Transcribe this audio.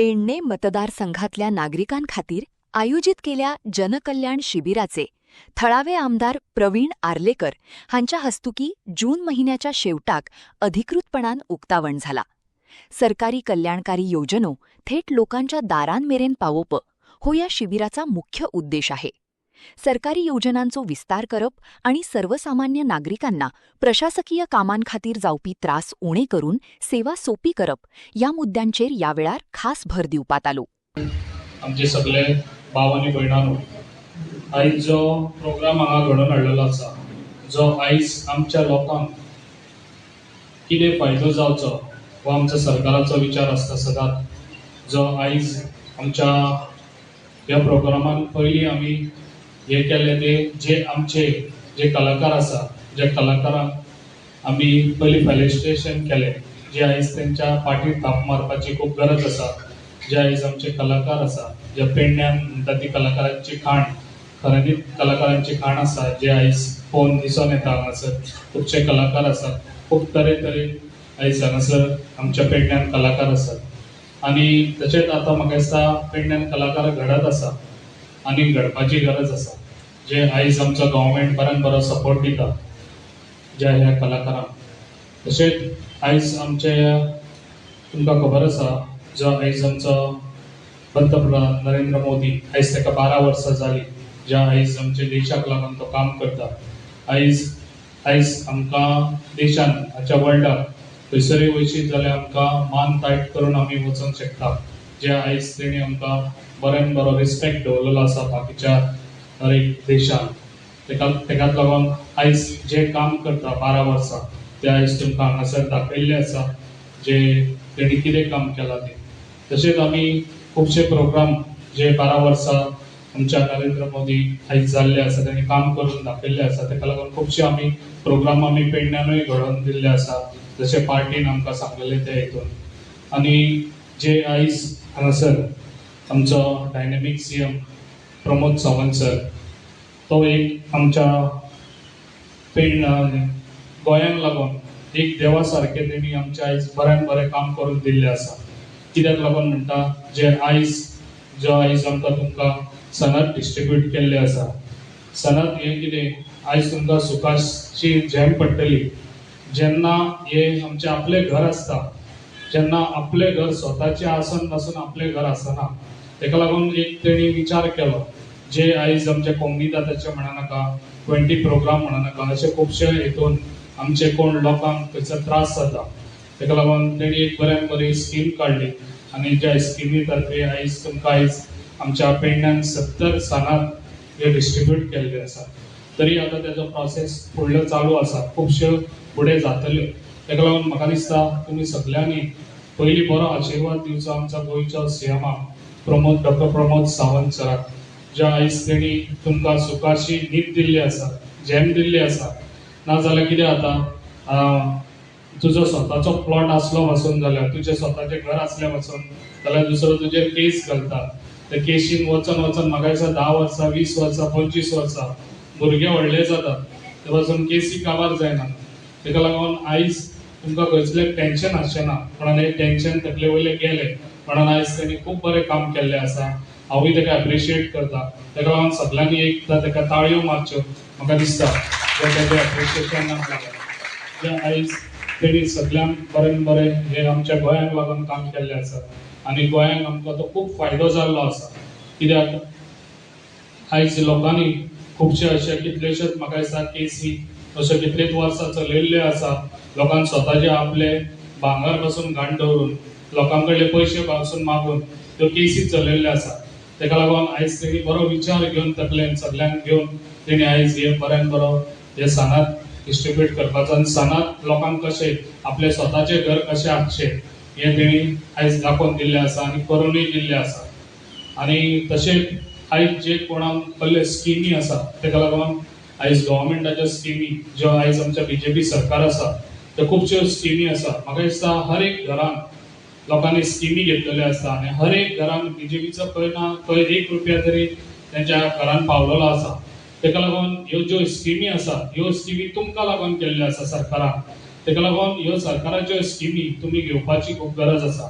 पेडणे मतदारसंघातल्या नागरिकांखातीर आयोजित केल्या जनकल्याण शिबिराचे थळावे आमदार प्रवीण आर्लेकर हांच्या हस्तुकी जून महिन्याच्या शेवटाक अधिकृतपणान उक्तावण झाला. सरकारी कल्याणकारी योजनो थेट लोकांच्या दारांमेरेन पावोवप हो या शिबिराचा मुख्य उद्देश आहे. सरकारी योजनांचो विस्तार करप आणि सर्वसामान्य नागरिकांना प्रशासकीय कामांखातीर जावपी त्रास उणे करून सेवा सोपी करप या मुद्द्यांचेर यावेळार खास भर दिवपात आलो. आमचे सगळे भाव आनी भयणांनो, आयज जो प्रोग्राम हांगा घडोवन हाडलेलो आसा, जो आयज आमच्या लोकांक कितें फायदो जावचो हो आमच्या सरकाराचो विचार आसता सदांच. जो आयज आमच्या ह्या प्रोग्रामान पयलीं आमी हे केले ते जे आमचे जे कलाकार आसा, जे कलाकारांक आमी पयलीं फेलिसिटेशन केले, जे आयज तेंच्या पाठीर थाप मारपाची खूब गरज आसा. जे आयज आमचे कलाकार आसा, जे पेडण्यान म्हणटा ती कलाकारांची खाण, खऱ्यांनीच कलाकारांची खाण आसा, जे आयज पळोवन दिसून येता. हांगासर खुबशे कलाकार आसात, खूब तरेतरे आयज हांगासर आमच्या पेडण्यान कलाकार आसात. आनी तशेंच आतां म्हाका दिसता पेडण्यान कलाकार घडत आसा आनी घडपाची गरज आसा. जे आयज आमचो गव्हर्मेंट बऱ्यान बरो सपोर्ट दिता ज्या ह्या कलाकारांक. तशेंच आयज आमचे तुमकां खबर आसा, जो आयज आमचो पंतप्रधान नरेंद्र मोदी, आयज ताका 12 वर्सां जाली, ज्या आयज आमच्या देशाक लागून तो काम करता. आयज आमकां देशान हाच्या वर्ल्डाक खंयसरूय वयशीत जाल्यार आमकां मान तायट करून आमी वचूंक शकता. जे आयज तेणी आमकां बऱ्यान बरो रिस्पेक्ट दवरलेलो आसा बाकीच्या हर एक देशान. तेकाच लागून आयज जे काम करता 12 वर्सां ते आयज तुमकां हांगासर दाखयल्ले आसा, जे तेणी कितें काम केलां तें. तशेंच आमी खुबशे प्रोग्राम जे 12 वर्सां आमच्या नरेंद्र मोदी आयज जाल्ले आसा, तेणी काम करून दाखयल्ले आसा. तेका लागून खुबशे आमी प्रोग्राम आमी पेडण्यानूय घडोवन दिल्ले आसा, जशे पार्टीन आमकां सांगलेले ते हितून. आनी जे आयज हांगासर आमचो dynamic CM Pramod Sawant sir, तो एक आमच्या गोंयांक लागून एक देवा सारखे तेणी आमच्या आयज बऱ्यान बरें काम करून दिल्लें आसा. कित्याक लागून म्हणटा, जे आयज आमकां तुमकां सनद डिस्ट्रिब्यूट केल्ले आसा. सनद हें कितें, आयज तुमकां सुखाची झेम पडटली जेन्ना हे आमचें आपलें घर आसता, जेन्ना आपलें घर स्वताचें आसन पासून आपलें घर आसना. तेका लागून एक तेणी विचार केलो, जे आयज आमचे कोंकणी दाताचे म्हणनाका, 20 प्रोग्राम म्हणनाका, अशे खुबशे हितून आमचे कोण लोकांक खंयसर त्रास जाता. तेका लागून तेणी एक बऱ्यान बरी स्कीम काडली आनी ज्या स्किमी तर्फे आयज तुमकां आयज आमच्या पेडण्यान 70 सनद हे डिस्ट्रिब्यूट केल्ले आसा. तरी आतां तेजो प्रोसेस फुडलो चालू आसा, खुबश्यो फुडें जातल्यो. तेका लागून म्हाका दिसता तुमी सगळ्यांनी पयलीं बरो आशिर्वाद दिवचो आमच्या गोंयच्या सीएमाक डॉक्टर प्रमोद सावंत सराक, ज्या आयज तेणी तुमकां सुखाची न्हीद दिल्ली आसा, झेम दिल्ली आसा. नाजाल्यार कितें जाता, तुजो स्वताचो प्लॉट आसलो वचून जाल्यार, तुजें स्वताचें घर आसलें वचून जाल्यार दुसरो तुजेर केस घालता. ते केसीन वचून म्हाका दिसता 10 वर्सां, 20 वर्सां, 25 वर्सां भुरगे व्हडले जातात, ते वचून केसी काबार जायना. तेका लागून आयज तुमकां खंयसलें टेन्शन आसचें ना. म्हणून हें टेन्शन तकले वयले गेलें. म्हणून आयज तेणी खूब बरें काम केल्लें आसा. हांवूय तेका एप्रिशिएट करता. तेका लागून सगळ्यांनी एकदां तेका ताळयो मारच्यो म्हाका दिसता, जे तेजें एप्रिशिएशनाक लागून. जे आयज तेणी सगळ्यांक बरें बरें हे आमच्या गोंयांक लागून काम केल्लें आसा आनी गोंयांक आमकां तो खूब फायदो जाल्लो आसा. कित्याक आयज लोकांनी खुबशे अशे कितलेशेच म्हाका दिसता केसी अशे कितलेच वर्सां चलयल्ले आसा. लोकांक स्वताचे आपले भांगर पासून घाण दवरून, लोकां कडले पयशे पासून मागून त्यो केसी चलयल्ले आसा. तेका लागून आयज तेणी बरो विचार घेवन तकलेन सगळ्यांक घेवन तेणी आयज हे बऱ्यान बरो हे सनद डिस्ट्रिब्यूट करपाचो आनी सनद लोकांक कशें आपले स्वताचे घर कशें हाडचें हें तेणी आयज दाखोवन दिल्लें आसा आनी करूनय दिल्लें आसा. आनी तशेंच आयज जे कोणाक कसले स्किमी आसा, तेका लागून आयज गव्हर्मेंटाच्यो स्किमी ज्यो आयज आमच्या बीजेपी सरकार आसा, त्यो खुबश्यो स्किमी आसा. म्हाका दिसता हर एक घरान लोकांनी स्किमी घेतलेल्यो आसता आनी हर एक घरान बीजेपीचो खंय ना खंय 1 रुपया तरी तेंच्या घरान पावलेलो आसा. तेका लागून ह्यो ज्यो स्किमी आसा, ह्यो स्किमी तुमकां लागून केल्ल्यो आसा सरकारान. तेका लागून ह्यो सरकाराच्यो स्किमी तुमी घेवपाची खूब गरज आसा.